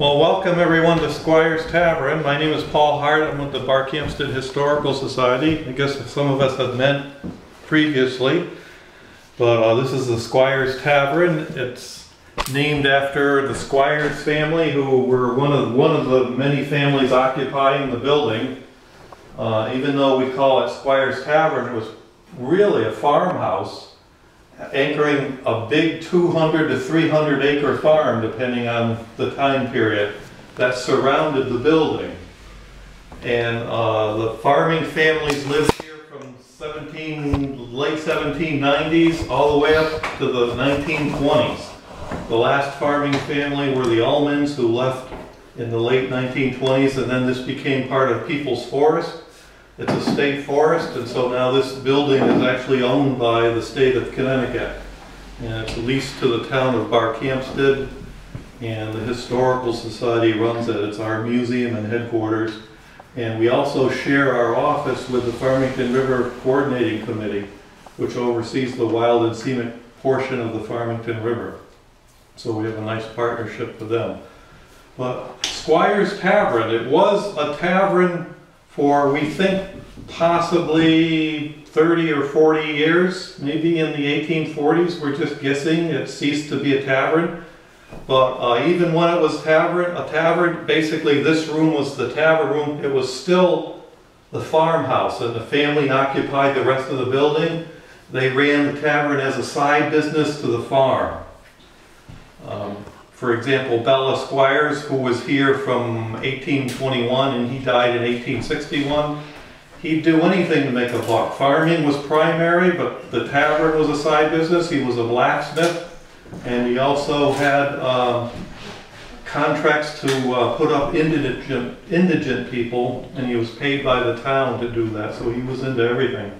Well, welcome everyone to Squires Tavern. My name is Paul Hart. I'm with the Barkhamsted Historical Society. I guess some of us have met previously, but this is the Squires Tavern. It's named after the Squires family, who were one of the many families occupying the building. Even though we call it Squires Tavern, it was really a farmhouse anchoring a big 200 to 300 acre farm, depending on the time period, that surrounded the building. And the farming families lived here from late 1790s all the way up to the 1920s. The last farming family were the Ullmans, who left in the late 1920s, and then this became part of People's Forest. It's a state forest, and so now this building is actually owned by the state of Connecticut. And it's leased to the town of Barkhamsted, and the Historical Society runs it. It's our museum and headquarters. And we also share our office with the Farmington River Coordinating Committee, which oversees the wild and scenic portion of the Farmington River. So we have a nice partnership with them. But Squires Tavern, it was a tavern for, we think, possibly 30 or 40 years, maybe in the 1840s. We're just guessing. It ceased to be a tavern. But even when it was a tavern, basically this room was the tavern room. It was still the farmhouse, and the family occupied the rest of the building. They ran the tavern as a side business to the farm. For example, Bella Squires, who was here from 1821 and he died in 1861, he'd do anything to make a buck. Farming was primary, but the tavern was a side business. He was a blacksmith, and he also had contracts to put up indigent people, and he was paid by the town to do that, so he was into everything.